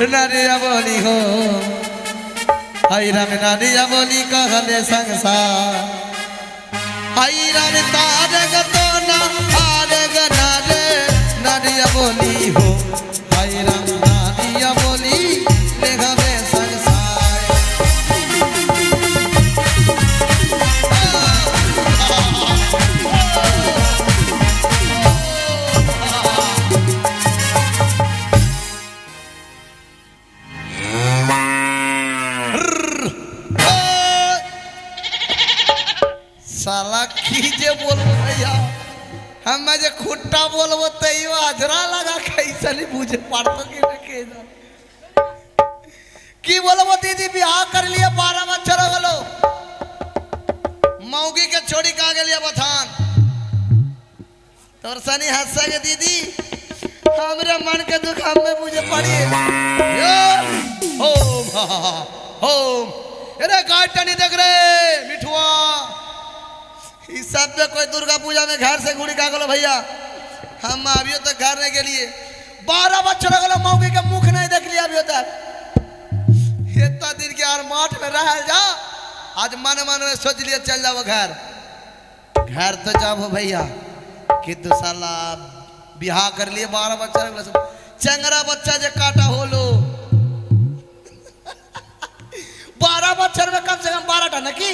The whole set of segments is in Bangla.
नारिया बोली हो हाय राम नारिया बोली कहले संसार हाय राम तारग तो ना हारग नारे नारिया बोली हो हाय राम नारिया बोली लेगावे साला कीजे बोलबो भैया हम जे खुट्टा बोलबो तैयो अजरा लगा कैसे नहीं बुझे पड़तो कि के की बोलबो दीदी बियाह कर लिया 12 बच्चा गलो मौगी के छोड़ी का गेलिया बथान तोर सनी हंसा के दीदी हमरे मन के दुख हम में बुझे पड़ी हो अरे गाटा नहीं देख रे मिठुआ इस सब पे कोई दुर्गा पूजा में घर से गुड़ी का गलो भैया हम अभी तक घर नहीं के लिए 12 बच्चों गलो मौगी के मुख नहीं देख लिया अभी तक इतना दिन के यार माठ में रह जा आज मन में सोच लिया चल जाओ घर तो जाओ भैया कि तू साला बिहार कर लिए 12 बच्चा चंगरा बच्चा जे काटा हो लो 12 बच्चर में कम से कम 12 ना की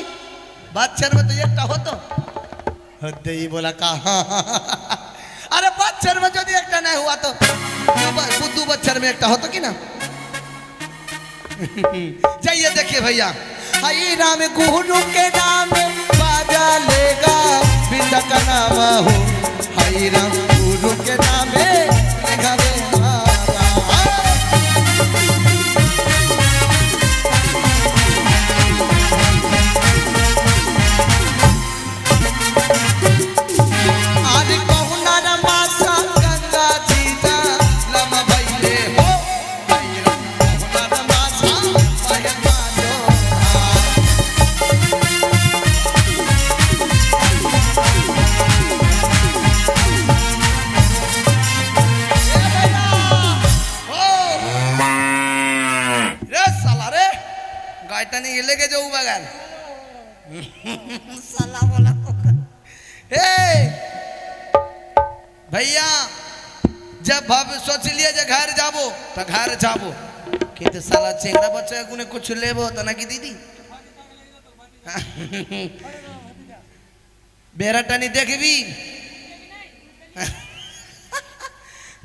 बच्चर में तो एक हो तो हदे ही बोला कहा अरे बच्चर में यदि एक नहीं हुआ तो बुद्धू बच्चर में एक हो तो कि ना जाइए देखिए भैया हाय राम गुरु के नाम बाजा लेगा बिंदा का नाम हो हाय राम गुरु के नाम लेगा लेके जाऊ बगैर साला बोला भैया जब सोच लिए जे घर जाबो तो घर जाबो कि तो साला चेंगड़ा बच्चा गुने कुछ लेबो तो ना की दीदी बेरा टनी देखबी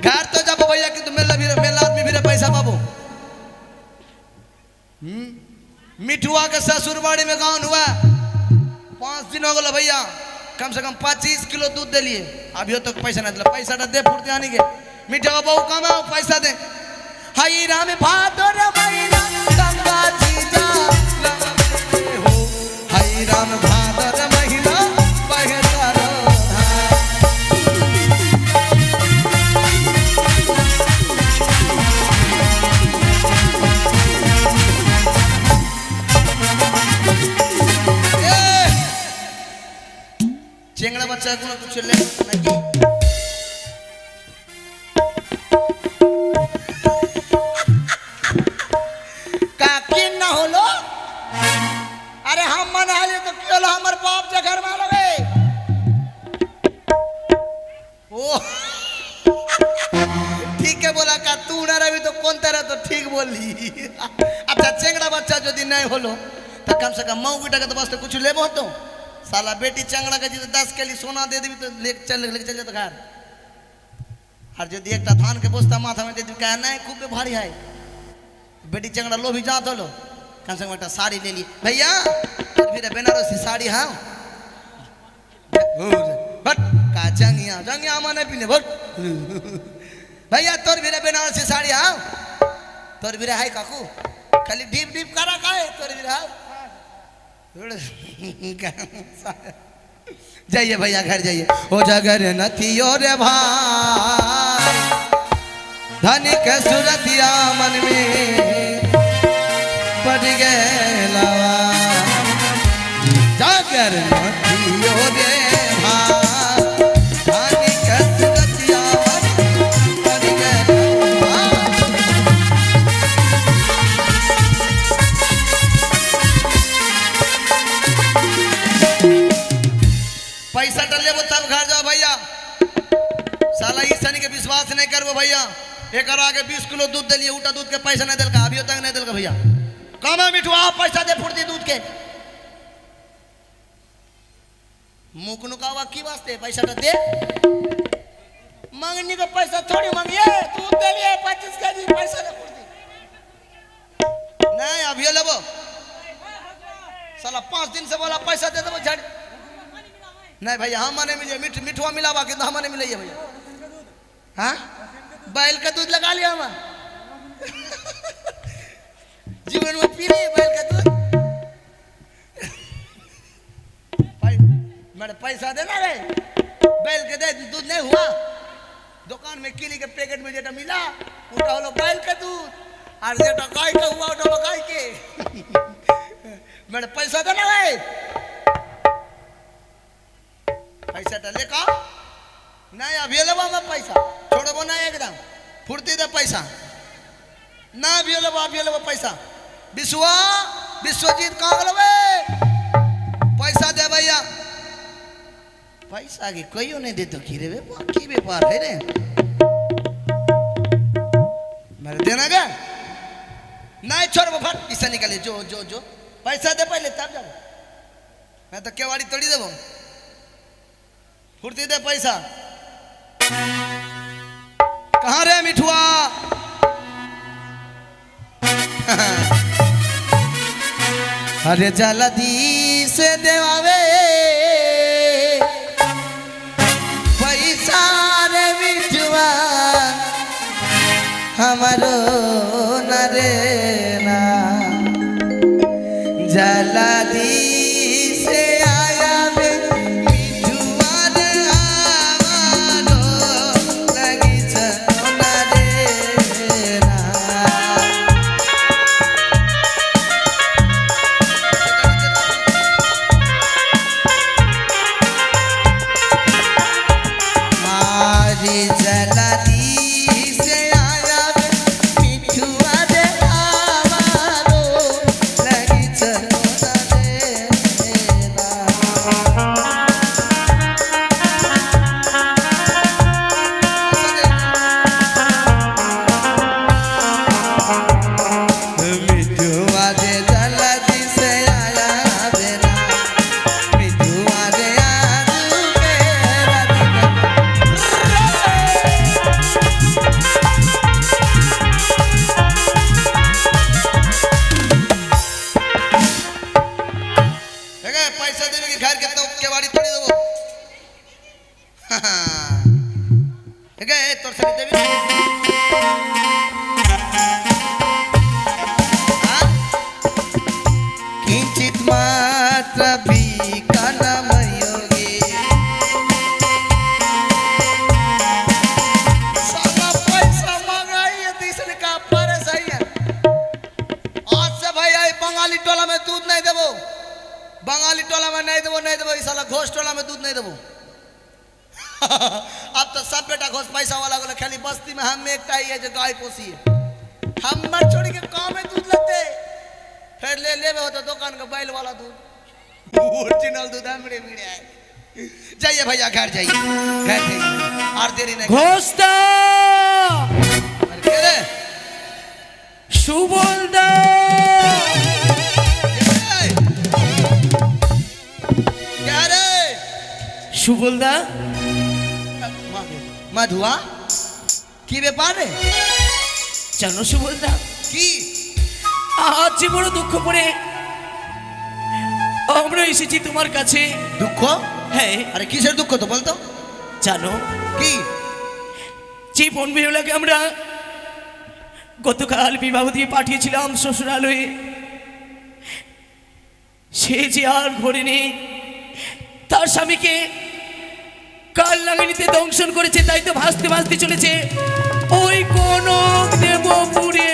घर तो जाबो भैया कि तो मेला आदमी भी पैसा पाबो मिठुआ के ससुरबाड़ी में गाँव हुआ 5 दिन हो गए भैया कम से कम 25 किलो दूध दे लिए अभी तक पैसा नहीं दिला पैसा दे फुर्ती आने के मिठुआ बहु कमाओ पैसा दे हाय राम भादर महीना गंगा जी जा हो हाय राम भादर महीना बहता चेंगड़ा बच्चा को कुछ ले नहीं काकी ना होलो अरे हम मना ले तो क्यों हमर बाप जे घर में लगे ओ ठीक है बोला का तू ना रही तो कौन तरह तो ठीक बोली अच्छा चेंगड़ा बच्चा यदि नहीं होलो तो कम से कम मऊ बेटा के तो बस कुछ लेबो तो साला बेटी चंगड़ा के जी 10 के लिए सोना दे दी तो लेके चल जा घर और जो एक धान के बोस्ता माथा में दे दी क्या नहीं खूब भारी है बेटी चंगड़ा लो भी जा दो लो कम से कम एक साड़ी ले ली भैया फिर बनारसी साड़ी हाँ बट का जंगिया जंगिया माने पीने बट भैया तोर भी बनारसी साड़ी हाँ तोर भी है काकू खाली डीप डीप करा का है तोर भी जाइए भैया घर जाइए हो जगर नथियो रे भाई धनिक सुरतिया मन में पड़ गया जागर नथियो रे भाई ईशानी के विश्वास नहीं करबो भैया। एक आगे 20 किलो दूध दिलिए, उटा दूध के पैसा नहीं दिलका, अभी तक नहीं दिलका भैया। कमा मिठुआ पैसा दे फुर्ती दूध के। मुकनुकावा की वास्ते पैसा दे, मांगने का पैसा थोड़ी मांगिए। दूध दे लिए 25 केजी पैसा दे फुर्ती नहीं, अभी लेबो साला 5 दिन से बोला पैसा दे देबो झड़ नहीं भैया। हम माने मिलिए मिठुआ मिलावा के हम माने मिलाइए भैया। हाँ बैल का दूध लगा लिया हम जीवन में पी रही बैल का दूध। मेरे पैसा देना रे, बैल के दे दूध नहीं हुआ। दुकान में किली के पैकेट में जेटा मिला उटा होलो बैल का दूध, और जेटा गाय का हुआ उटा होलो गाय के। मेरे पैसा देना रे, पैसा तो लेका नहीं, अभी लेबो मैं पैसा छोड़बो ना एकदम फुर्ती दे पैसा ना, अभी लेबो पैसा। विश्वजीत कहाँ गलो बे, पैसा दे भैया। पैसा की कोई नहीं दे तो की रे की व्यापार है रे, मेरे देना गा नहीं छोड़बो फट पैसा निकाले जो जो जो पैसा दे पहले तब जाओ, मैं तो केवाड़ी तोड़ी देबो। फुर्ती दे पैसा। कहाँ रे मिठुआ अरे जल्दी से देवावे पैसा रे मिठुआ हमारो न रे ना, जल्दी से आया वे मिठुआ रे हमारो लगी चलो न रे ना। मारी जल्दी से आया वे मिठुआ रे हमारो लगी चलो न रे ना। मिठुआ रे जल्दी से आया बेरा, मिठुआ रे आजू के राधिका। देखे पैसा देने के घर के तो केवाड़ी तोड़ी देबो। देखे तोर सके देबी हाँ? किंचित मात्र भी कानम योगी साला पैसा मांगाई है तीसरे का पर सही है। आज से भाई आई बंगाली टोला में दूध नहीं देबो, बंगाली टोला में नहीं देबो इस साला घोष टोला में दूध नहीं देबो। अब तो सब बेटा घोष पैसा वाला को खाली बस्ती में हम एक टाई है जो गाय पोसी है, हम मर छोड़ी के गाँव में दूध लेते फिर ले हो तो दुकान का बैल वाला दूध ओरिजिनल दूध हमरे मिले है। जाइए भैया घर जाइए, घर जाइए और देरी नहीं। घोषदा अरे के रे सुबोलदा क्या रे सुबोलदा मधुआ की व्यापार रे জানো সুবলদা কি আজ যে বড় দুঃখ পড়ে আমরা এসেছি তোমার কাছে। দুঃখ? হ্যাঁ। আরে কিসের দুঃখ তো বলতো? জানো কি? যে বোন বেহুলাকে আমরা গতকাল বিবাহ দিয়ে পাঠিয়েছিলাম শ্বশুরালয়ে, সে যে আর ঘরে নেই, তার স্বামীকে কাল লাগানিতে দংশন করেছে, তাই তো ভাসতে ভাসতে চলেছে ওই কনক দেবপুরে।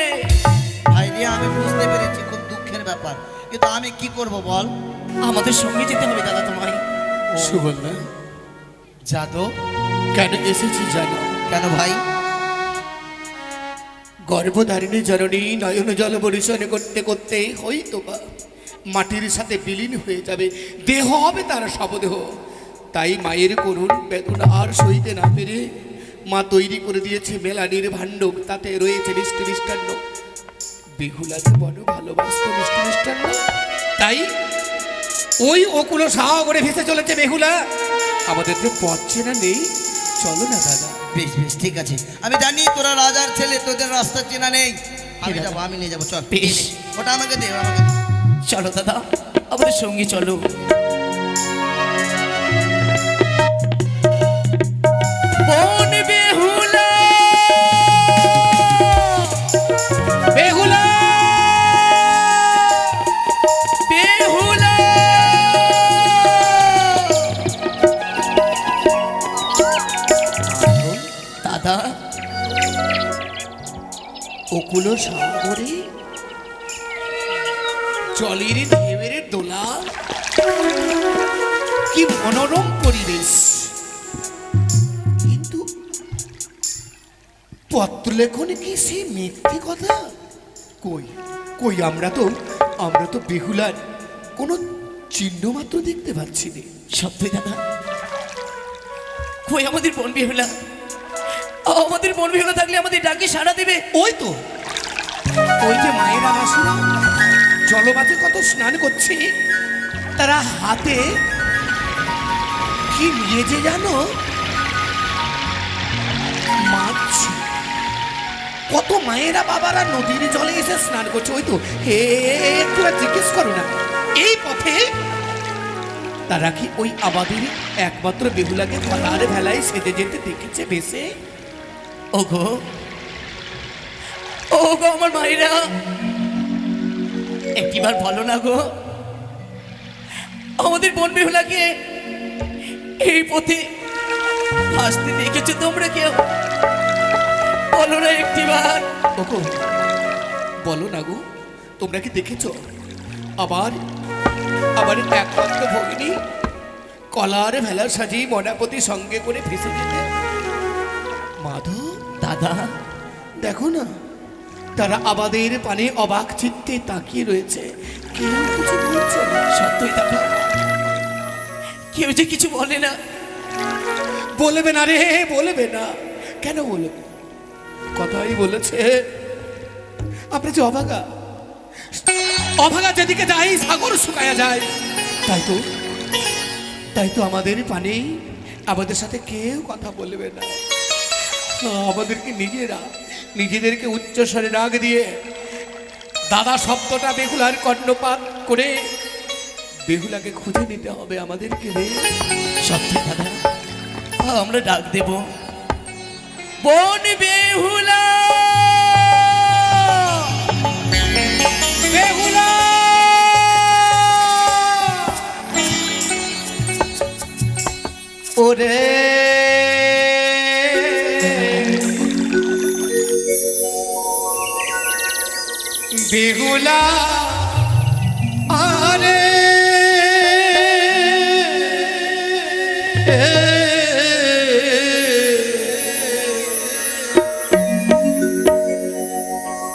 ভাই রে আমি বুঝতে পেরেছি খুব দুঃখের ব্যাপার, কিন্তু আমি কি করব বল? আমাদের সঙ্গে যেতে হবে দাদা তোমায়। সুবর্ণা যাদব কেন এসেছি জানো? কেন ভাই? গর্ভধারিণী জননী নয়ন জল বরিশন করতে করতে হয়তো বা মাটির সাথে বিলীন হয়ে যাবে, দেহ হবে তার শবদেহ। তাই মায়ের করুণ বেদনা আর সইতে না পেরে মা তৈরি করে দিয়েছে মেলানির ভাণ্ড, তাতে রয়েছে মিষ্টি মিষ্টান্ন। বেহুলাকে বড় ভালোবাসতো মিষ্টি মিষ্টান্ন, তাই ওই ওকুলো সাগরে ভেসে চলেছে বেহুলা। আমাদের তো পথ চেনা নেই, চলো না দাদা। বেশ বেশ ঠিক আছে, আমি জানি তোরা রাজার ছেলে, তোদের রাস্তা চেনা নেই। আমি যাবো, আমি নিয়ে যাবো, চল। বেশ। ওটা আমাকে দে, আমাকে দে। চলো দাদা, আমাদের সঙ্গে চলো। বোন বেহুলা, বেহুলা, বেহুলা। দাদা, ওকুলো সাগরে জলের ঢেউয়ের দোলা, কি মনোরম পরিবেশ। কিন্তু পত্রলেখনে কি সে মিথ্যে কথা? কই কই, আমরা তো বেহুলার কোনো চিহ্ন মাত্র দেখতে পাচ্ছি না। সত্যি দাদা, কই আমাদের বোন বেহুলা? আমাদের বোন বেহুলা থাকলে আমাদের ডাকে সাড়া দেবে। ওই তো, ওই যে মায়েরা মাসিরা জলবাতে কত স্নান করছে, তারা হাতে কি নিয়ে যে জানো, মাছ। কত মায়েরা বাবারা নদীর জলে এসে স্নান করছে। ওই তো, হে একটু জিজ্ঞেস করো না, এই পথে তারা কি ওই আমাদের একমাত্র বেহুলাকে কলার ভেলায় সেজে যেতে দেখেছে ভেসে? ওগো, ওগো আমার মায়েরা, একটিবার বলো না গো, আমাদের বোন বেহুলাকে এই পথে আসতে দেখেছো তোমরা কেউ? বলো না একটিবার। ওগো, বলো না গো, তোমরা কি দেখেছো আবার আমার একমাত্র ভগিনী কলার ভেলা সাজিয়ে মনাপতি সঙ্গে করে ভেসে যেতে? মাধব দাদা, দেখো না, তারা আমাদের পানে অবাক চিত্তে তাকিয়ে রয়েছে, কেউ কিছু বলছে না। সত্যই দাদা, কেউ যে কিছু বলে না। বলবে না রে, বলবে না, কেন বলবে? কথাই বলেছে, আমরা যে অভাগা, অভাগা যেদিকে যাই সাগর শুকায়া যায়। তাই তো আমাদের পানে আমাদের সাথে কেউ কথা বলবে না। আমাদেরকে নিজেদেরকে উচ্চস্বরে রাগ দিয়ে দাদা শব্দটা বেহুলার কর্ণপাত করে বেহুলাকে খুঁজে নিতে হবে আমাদেরকে রে। সত্যি দাদা, আমরা ডাক দেব, বোন বেহুলা, বেহুলা। ওরে বেহুলা, আরে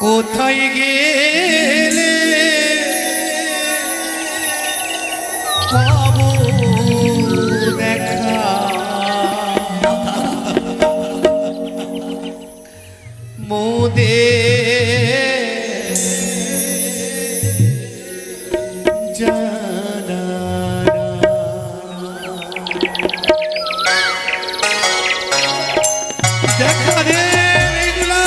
কোথায় গেলে পাবো দেখা? মোদে দেখা রে বেহুলা।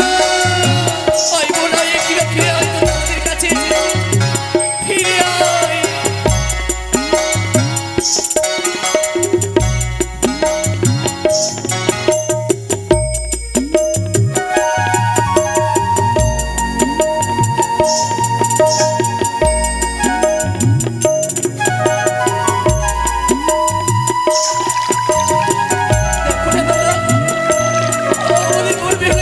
আয় বোন, আয়, ফিরে ফিরে আয়, তোরা আমাদের কাছে ফিরে আয়। দেখো না দাদা, আমাদের বোন বেহুলা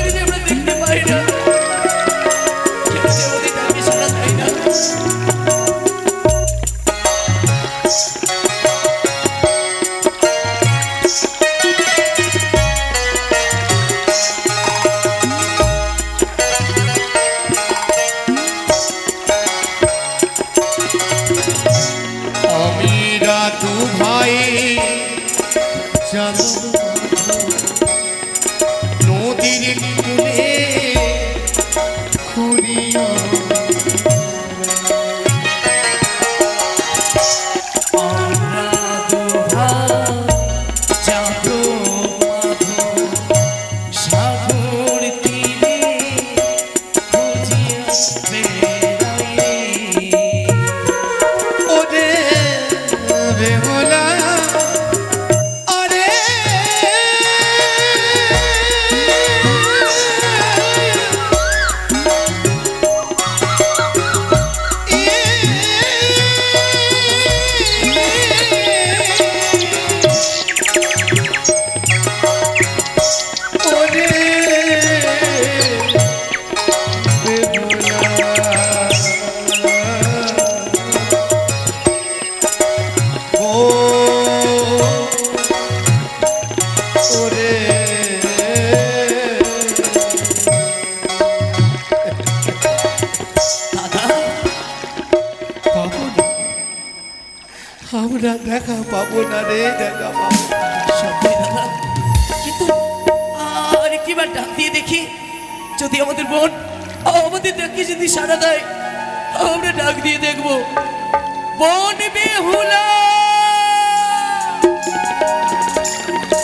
তীর তুলে খুঁড়িয়া আমরা দুভাই যাব মাধব সাগর তীরে খুঁজিয়া বেড়াই। ওরে বেহুলা আরে ওরে বেহুলা ও ওরে দাদা পাবো না আমরা দেখা পাবো না রে দেখা পাবো না। সত্যি দাদা, কিন্তু আর একটিবার ডাক দিয়ে দেখি, যদি আমাদের বোন আমাদের ডাকে যদি সাড়া দেয়, আমরা ডাক দিয়ে দেখবো, বোন বেহুলা।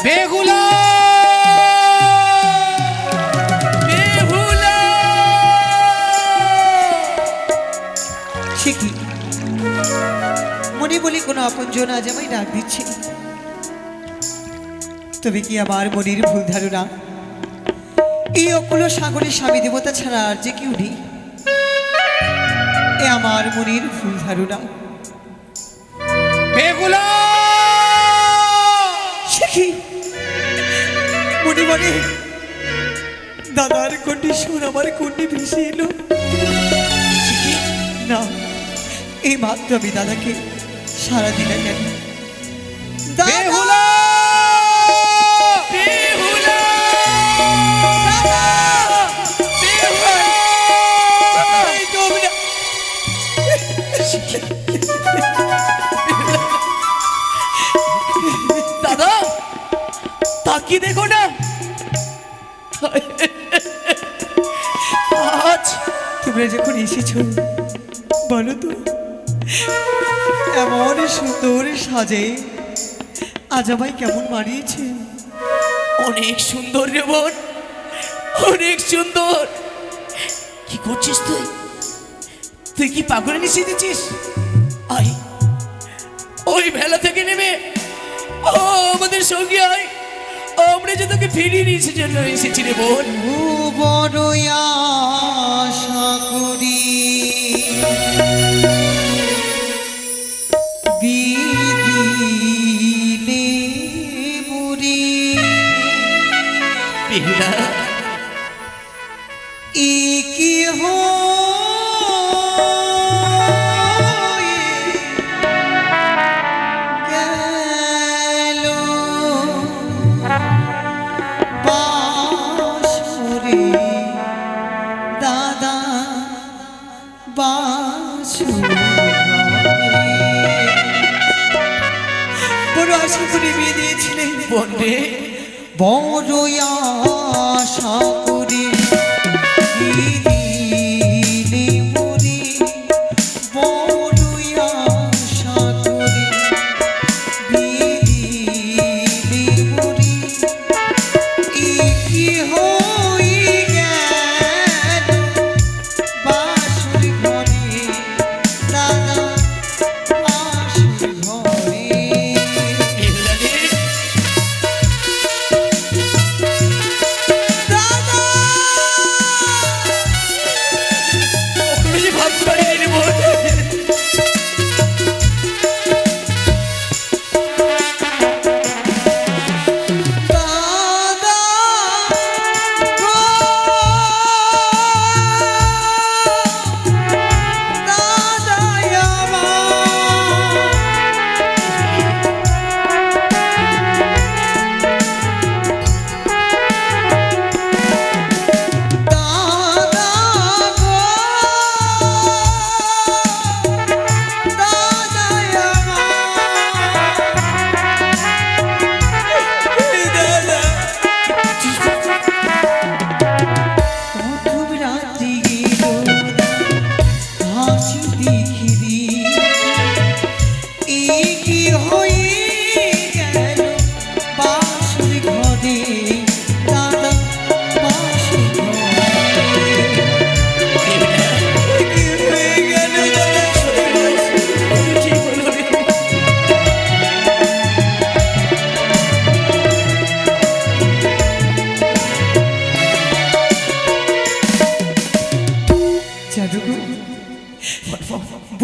বেহুলা বেহুলা সে কি মনে বলি কোনো আপনজন আজ আমায় ডাক দিচ্ছে? তবে কি আমার মনের ভুল ধারণা? এই অকুল সাগরের স্বামী দেবতা ছাড়া আর যে কেউ নেই। এ আমার মনের ভুল ধারণা। বেহুলা সে কি মনে মনে দাদার কন্ডিশন আমার কন্যে ভেসে এলো। সে কি? না, এই মাত্র আমি দাদাকে সারা দিনে কেন দাদা! বেহুলা বেহুলা! দাদা! বেহুলা! এই তো আমি না- দাদা, তাকিয়ে দেখো না, আজ তোমরা যখন এসেছো বলো তো, এমন সুন্দর সাজে আজ আমায় কেমন মানিয়েছে। অনেক সুন্দর রে বোন, অনেক সুন্দর। কি করছিস তুই? তুই কি পাগল মিশিয়ে দিচ্ছিস? আয়, ওই ভেলা থেকে নেমে আমাদের সঙ্গে আয়, আমরা যে তোকে ফিরিয়ে নিয়ে জন্য এসেছি রে বোন। ও বড় আশা করি বিদিলে মুড়ি বেহুলা, কি হয়ে গেল বাঁশরি দাদা বাঁশরি বড় আশা করে বিয়ে দিয়েছিলেন, বোন রে, বড় আশা করে দিদিলে মরি, বড় আশা করে দিদিলে মরি, কি হয়ে গেল বাসর ঘরে দাদা বাসর ঘরে। বেহুলা রে, দাদা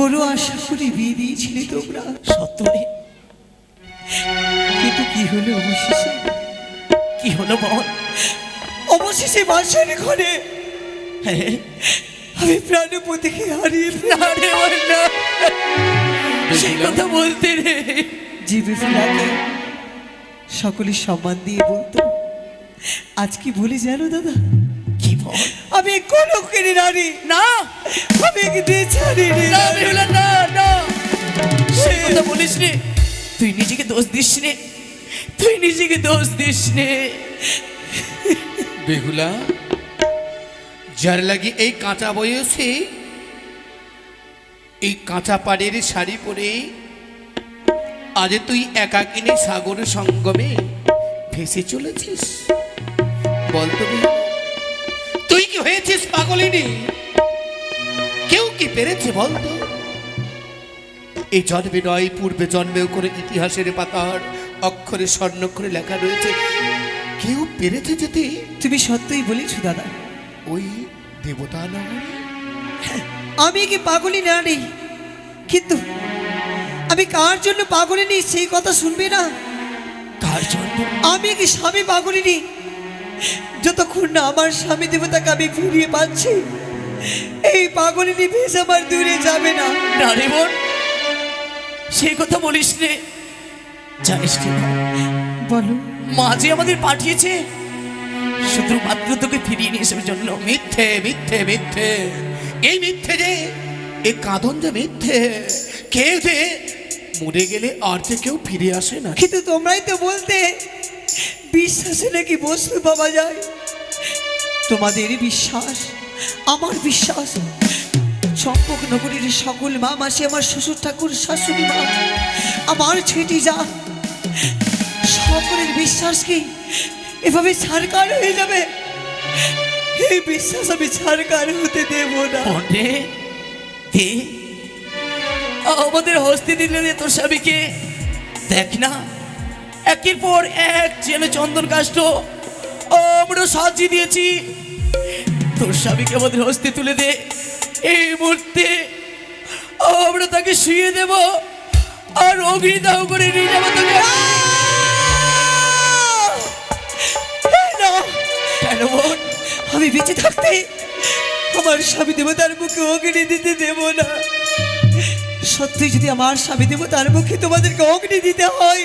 বড় আশা করে বিয়ে দিয়েছিলে তোমরা, সত্য রে। কিন্তু কি হলো অবশেষে? কি হলো বল? অবশেষে বাসর ঘরে হ্যাঁ, আমি প্রাণপতিকে হারিয়ে ফেললাম। না রে বল না, সেই কথা বলতে রে। জীবে ফেলাকে সকলে সম্মান দিয়ে বলতো, আজ কি বলি জানো দাদা? কি বল? আমি কোনো কিনে নারী না আমি কি ছাড়ি না বেহুলা, না না, সেই কথা বলিস রে। তুই নিজেকে দোষ দিস নে, তুই নিজেকে দোষ দিস নে। বেহুলা, যার লাগি এই কাঁচা বয়সে এই কাঁচা পাড়ের শাড়ি পরে আজ তুই একাকিনী সাগর সঙ্গমে ভেসে চলেছিস, বলতো বেহুলা, তুই কি হয়েছিস পাগলিনী? কেউ কি পেরেছে বলতো? এই জন্মে নয়, পূর্বে জন্মেও করে ইতিহাসের পাতার অক্ষরে স্বর্ণাক্ষরে লেখা রয়েছে, কেউ পেরেছে যেতে তুমি সত্যই বলেছ দাদা। ওই দেবতা নগরে। আমি কি পাগলি নারী, কিন্তু আমি কার জন্য পাগলিনী সেই কথা শুনবে না। কার জন্য? আমি কি স্বামী পাগলিনী, যতক্ষণ না আমার স্বামী দেবতাকে আমি ফিরিয়ে পাচ্ছি এই পাগলিনী বেশ আমার দূরে যাবে না। না রে বোন, সেই কথা বলিস রে। জানিস কি বলো। মা যে আমাদের পাঠিয়েছে শুধুমাত্র তোকে ফিরিয়ে নিয়ে আসার জন্য। মিথ্যে মিথ্যে মিথ্যে, এই মিথ্যে যে, এই কাঁদন যে মিথ্যে। কেউ যে মরে গেলে আর যে কেউ ফিরে আসে না। কিন্তু তোমরাই তো বলতে বিশ্বাসে নাকি বস্তু পাওয়া যায়। তোমাদের বিশ্বাস আমার বিশ্বাস। চম্পক নগরীর সকল মা মাসি, আমার শ্বশুর ঠাকুর, শাশুড়ি মা, আমার ছেটি যা, সকলের বিশ্বাস কি এভাবে ছাড়কার হয়ে যাবে? এই বিশ্বাস আমি ছাড়কার হতে দেব না। বটে দে, আমাদের হস্তে দিলে রে তোর স্বামীকে। দেখ না, একের পর এক যেন চন্দন কাষ্ঠ আমরা সাজিয়ে দিয়েছি। তোর স্বামীকে আমাদের হস্তে তুলে দে। এই মুহূর্তে আমরা তাকে শুয়ে দেব আর অগ্নিদাহ করে নিয়ে যাবো তোকে। না, কেন বোন? আমি বেঁচে থাকতে আমার স্বামী দেবতার মুখে অগ্নি দিতে দেব না। সত্যি যদি আমার স্বামী দেবতার মুখে তোমাদেরকে অগ্নি দিতে হয়,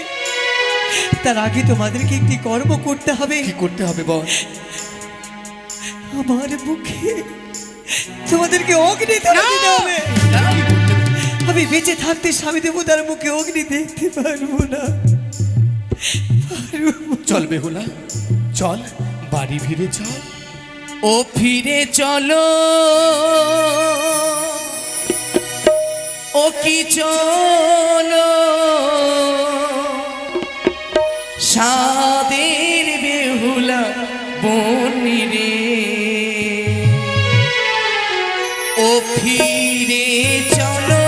তার আগে তোমাদেরকে একটি কর্ম করতে হবে। কি করতে হবে বল? আমার মুখে তোমাদেরকে অগ্নি দিতে হবে। আমি বেঁচে থাকতে স্বামী দেবতার মুখে অগ্নি দেখতে পারবো না। চল বেহুলা, চল বাড়ি ফিরে চল। ও ফিরে চলো, ও কি চলো, সাদের বেহুলা বনি রে। ও ফিরে চলো,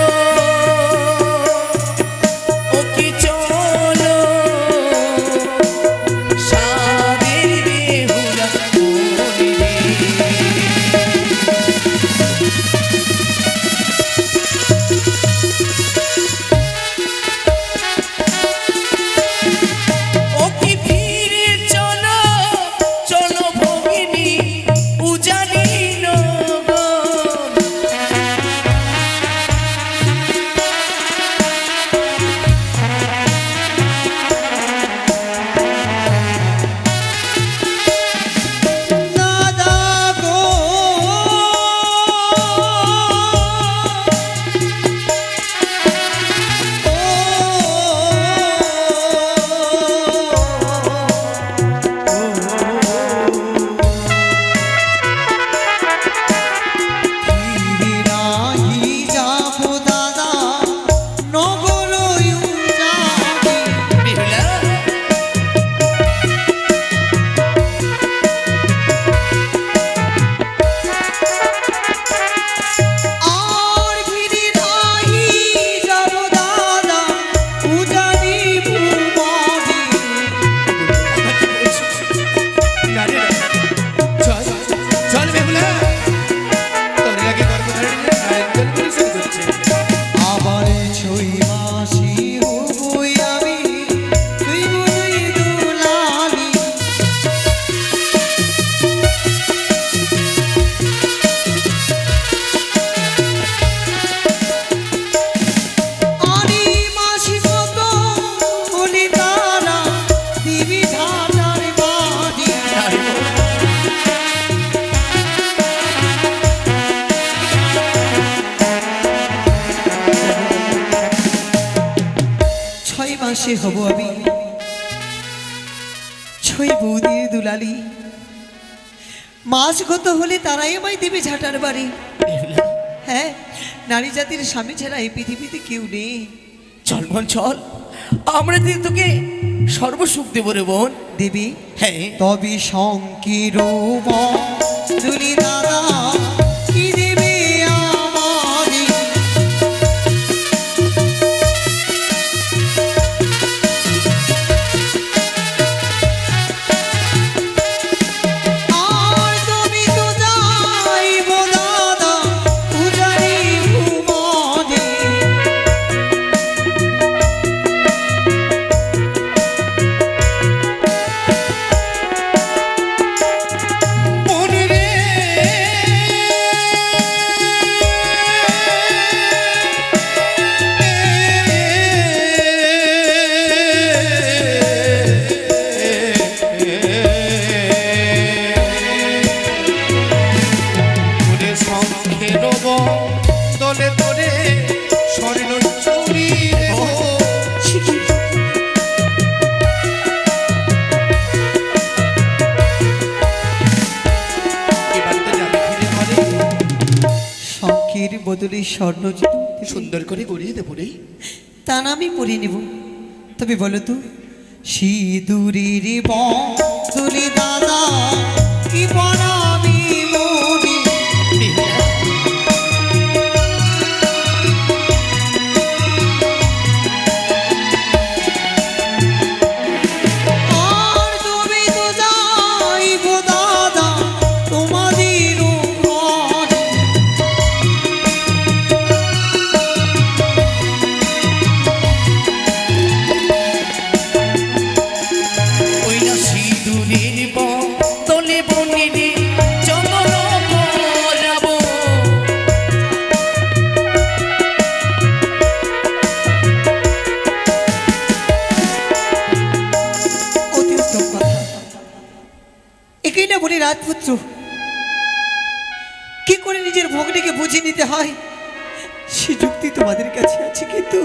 ও কি চলো, সাদের বেহুলা বনি রে। ও কি ফিরে চলো, চলো ভগিনী উজানি নগর। সে হব আমি ছই বৌদির দুলালি। মাস গত হলে তারাই আমায় দেবে ঝাঁটার বাড়ি। বেহুলা, হ্যাঁ, নারী জাতির স্বামী ছাড়া এই পৃথিবীতে কেউ নেই। চল বোন চল, আমরা দিদি তোকে সর্বসুখ দেবো রে বোন। দেবী হ্যাঁ, তবে সংকিরব দুলি দাদা কি দেবে আমারে। আর তুমি তো যাইব দাদা পূজারি ভুবনে। মনে রে মনে সংখ্যে রব দলে তোরে স্বর্ণ চুরি দেব। এবার তো যাবে ফিরে ঘরে, শঙ্কের বদলে স্বর্ণ সুন্দর করে গড়িয়ে দেবো রে। তা না আমি পড়ে নেব। তবে বলো তো সিঁদুরের বদলে দাদা কি পরাবি মনে। আর তুমি তো যাইব দাদা তোমাদের ঘরে। ওই না সিঁদুরের বদলে বনে রে চন্দন পরাবো। অতি উত্তম কথা। একেই না বলি রাজপুত্র, কি করে নিজের ভগ্নীকে বুঝিয়ে নিতে হয় সে যুক্তি তোমাদের কাছে আছে, কিন্তু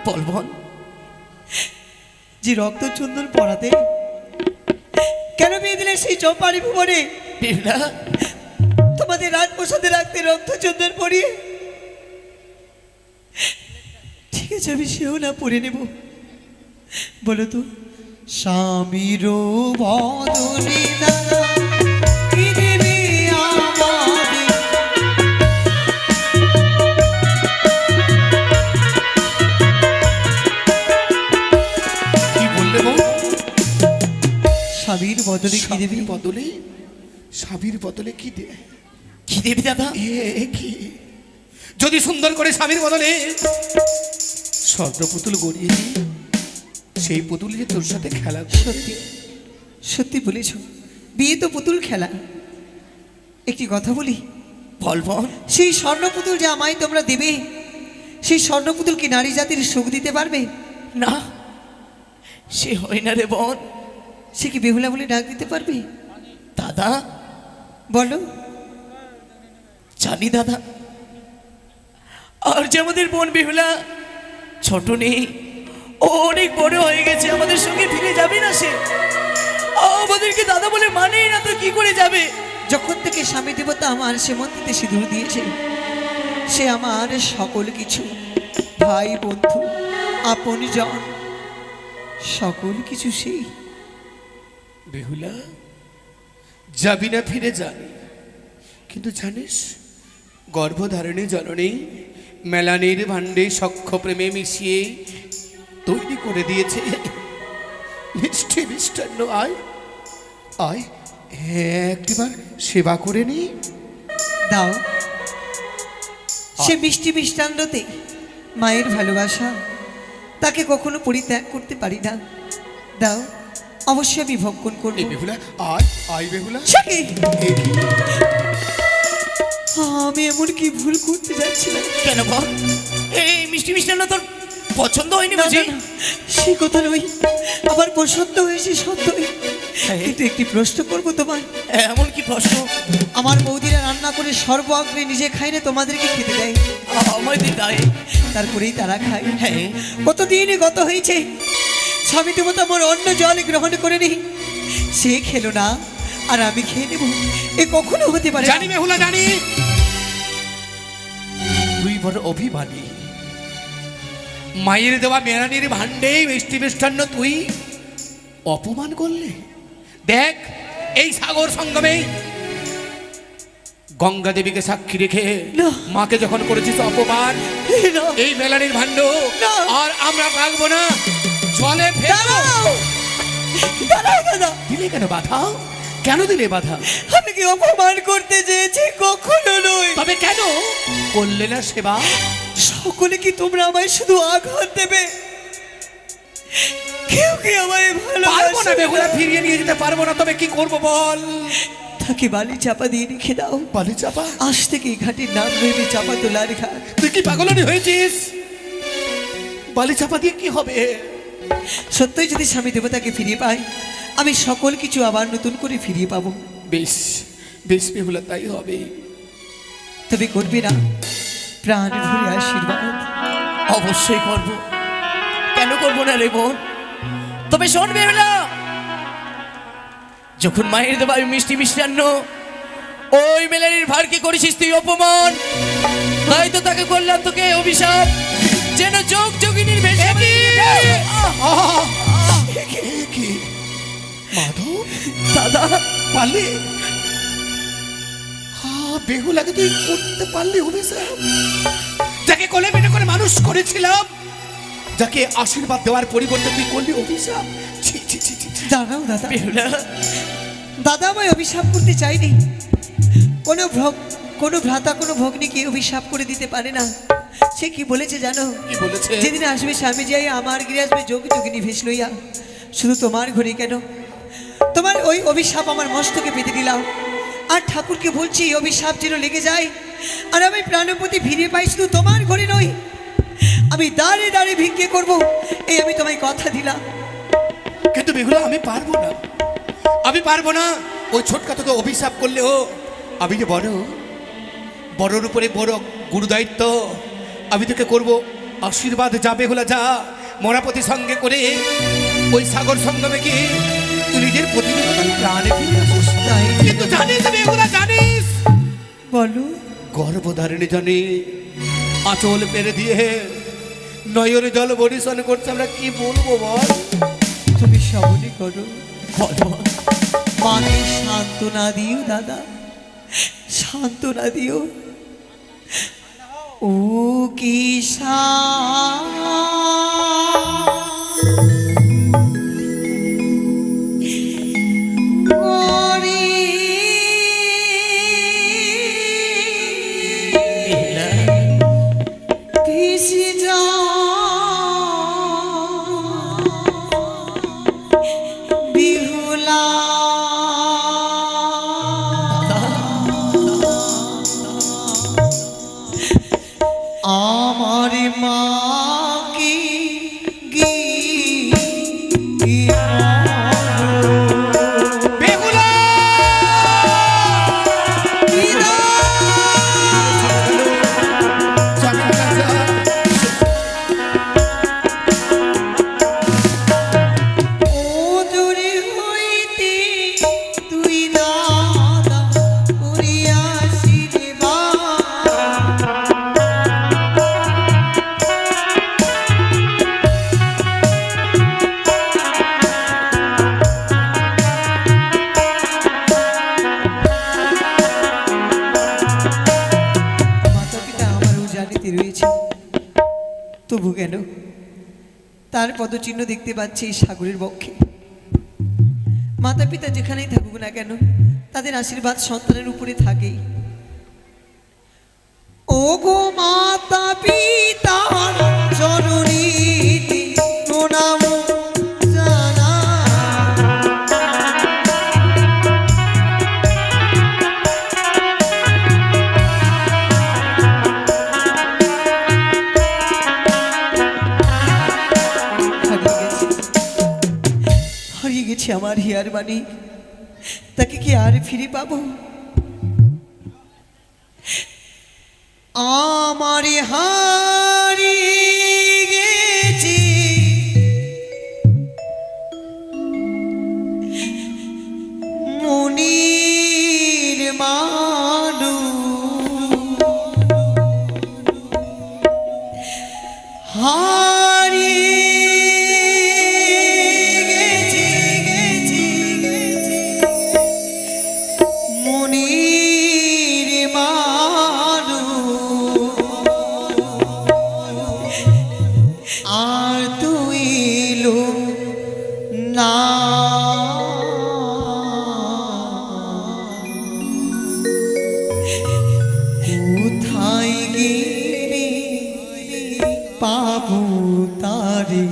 বল বোন, যে রক্ত চন্দন পড়াতে কেন বিয়ে দিলে সেই চম্পারি ভুবনে বেহুলা, তোমাদের রাজপ্রসাদে রাখতে রক্ত চন্দন পরিয়ে? ঠিক আছে, আমি সেও না পরে নেব। বলো তো স্বামীর বদলে দাদা কি দেবে আমারে। কি বললে বউ? স্বামীর বদলে কি দেবে? স্বামীর বদলে, স্বামীর বদলে কি দে? কি দেবি দাদা? এ কি? যদি সুন্দর করে স্বামীর বদলে স্বর্ণ পুতুল গড়িয়ে দিই, সেই পুতুল যে তোর সাথে খেলা করবে। সত্যি সত্যি বলেছ, বিয়ে তো পুতুল খেলা। একটি কথা বলি, বল বোন। সেই স্বর্ণ পুতুল যে আমায় তোমরা দেবে, সেই স্বর্ণ পুতুল কি নারী জাতির সুখ দিতে পারবে? না, সে হয় না রে বোন। সে কি বেহুলা বলে ডাক দিতে পারবে? দাদা, বলো। জানি দাদা, আর যে আমাদের বোন বেহুলা ছোট নেই, ও অনেক বড় হয়ে গেছে, আমাদের সঙ্গে ফিরে যাবে না সে। আমাদেরকে দাদা বলে মানেই না, তো কি করে যাবে? যখন থেকে স্বামী দেবতা আমার সীমন্তিতে সিঁদুর দিয়েছে, সে আমার সকল কিছু, ভাই বন্ধু আপন জন সকল কিছু সেই। বেহুলা, যাবি না ফিরে যাবি, কিন্তু জানিস গর্ভধারণে জননী মেলানির ভাণ্ডে সখ্য প্রেমে মিশিয়ে তৈরি করে দিয়েছে মিষ্টি মিষ্টান্ন। আয় আয়, একটিবার সেবা করে নি। দাও সে মিষ্টি মিষ্টান্নতে মায়ের ভালোবাসা, তাকে কখনো পরিত্যাগ করতে পারি না। দাও, অবশ্যই আমি ভক্ষণ করবো। এই বেহুলা, আয় আয় বেহুলা। সে কি? এ কি? আমি এমন কি ভুল করতে যাচ্ছিলাম? কেন বল? এই মিষ্টি মিষ্টান্ন তোর পছন্দ হয়নি না, বুঝি? না, না, সে কথা নয়, আমার পছন্দ হয়েছে সত্যই, হ্যাঁ। কিন্তু একটি প্রশ্ন করবো তোমায়। এমন কি প্রশ্ন? আমার বৌদিরা রান্না করে সর্ব আগ্রে নিজে খাই না, তোমাদেরকে খেতে দেয়। আমায় দেয়, তারপরেই তারা খায়। হ্যাঁ। কতদিন গত হয়েছে, স্বামী দেবতা আমার অন্য জল গ্রহণ করে নি, সে খেলো না আর আমি খেয়ে নেব, এ কখনো হতে পারে না। জানি বেহুলা জানি, তুই বড় অভিমানী। মায়ের দেওয়া মেরানির ভান্ডে মিষ্টি মিষ্টান্ন তুই অপমান করলে। দেখ এই সাগর সঙ্গমে গঙ্গা দেবীকে সাক্ষী রেখে না। মাকে যখন করেছিস অপমান, না, এই মেলানির ভাণ্ড না। আর আমরা রাখবো না, জলে ফেলবো। দাঁড়াও, দাঁড়াও দাদা, দিলে কেন বাধা? কেন দিলে বাধা? আমি কি অপমান করতে চেয়েছি? কখনো নয়। তবে কেন করলে না সেবা? সকলে কি তোমরা আমায় শুধু আঘাত দেবে? কেউ কি আমায় পারবো না বেহুলা, ভালোবাসে? ফিরিয়ে নিয়ে যেতে পারবো না, তবে কি করবো বল? তাকে বালি চাপা দিয়ে রেখে দাও। বালি চাপা? আজ থেকে এই ঘাটের নাম রইবে চাপা তোলার ঘাট। তুই কি পাগলানি হয়েছিস? বালি চাপা দিয়ে কি হবে? সত্যই যদি স্বামী দেবতাকে ফিরিয়ে পাই, আমি সকল কিছু আবার নতুন করে ফিরিয়ে পাবো। বেশ বেশ বেহুলা, তাই হবে। তবে করবি না প্রাণ ভরে আশীর্বাদ? অবশ্যই করব, কেন করব না রে বোন? তবে শোন বেহুলা, যখন মায়ের দেওয়া ওই মিষ্টি মিষ্টান্ন ওই মেলানির ভারকে করেছিস তুই অপমান, তাই তো তাকে করলাম তোকে অভিশাপ, যেন যোগ যোগিনীর ভেসে কি মাধব, দাদা পারলে? বেহুলাকে তুই করতে পারলি অভিশাপ? যাকে কোলে মেনে করে মানুষ করেছিলাম, যাকে আশীর্বাদ দেওয়ার পরিবর্তে তুই করলি অভিশাপ। ছি ছি ছি ছি ছি। দাঁড়াও দাদা, বেহুলা, দাদা আমায় অভিশাপ করতে চাইনি। কোনো ভ্রাতা কোনো ভগ্নীকে অভিশাপ করে দিতে পারে না। সে কি বলেছে জানো? কি বলেছে? যেদিন আসবে স্বামী যাই আমার গিরে আসবে যোগ যোগিনী ভেস লইয়া, শুধু তোমার ঘরে কেন, তোমার ওই অভিশাপ আমার মস্তকে পেতে দিলাম। আর ঠাকুরকে বলছি এই অভিশাপ যেন লেগে যায়, আর আমি প্রাণপতি ফিরে পাই, শুধু তোমার ঘরে নই, আমি দাঁড়িয়ে দাঁড়িয়ে ভিক্ষে করব, এই আমি তোমায় কথা দিলাম। কিন্তু বেহুলা আমি পারবো না, আমি পারবো না। ওই ছোটকা তোকে অভিশাপ করলেও আমি যে বড়র উপরে বড় গুরু দায়িত্ব, আমি তোকে করবো আশীর্বাদ। যা বেহুলা যা, মরাপতি সঙ্গে করে ওই সাগর সঙ্গমে কি তুই নিজের প্রতিনিধিত্ব প্রাণে ফিরে আসিস। তাই কিন্তু জানিস বেহুলা, জানিস বলো। গর্ভধারিণী জানি আঁচল পেরে দিয়ে নয়নে জল বরিশন করছে, আমরা কি বলবো বল? তুমি সবলই করো, বলো মাকে সান্ত্বনা দিও দাদা, সান্ত্বনা দিও। ও কি বেহুলা, বিহুলা আমার মা কি বেহুলা ওদরে হইতে তুই দাদা করিয়াছিলি বা, মাতা পিতা আমারও জানিতে রয়েছে, তবু কেন তার পদচিহ্ন দেখতে পাচ্ছি এই সাগরের বক্ষে। মাতা পিতা যেখানেই থাকুক না কেন, তাদের আশীর্বাদ সন্তানের উপরে থাকেই। ও গো মাতা পিতা চরণীতে প্রণাম জানা, হারিয়ে গেছে আমার হিয়ার বাণী, তাকে কি আর ফিরে পাবো? আমার হারিয়ে মানু হারিয়ে গেছি মনির মানু আর তুই লো না কোথায় গেলে পাবো তারে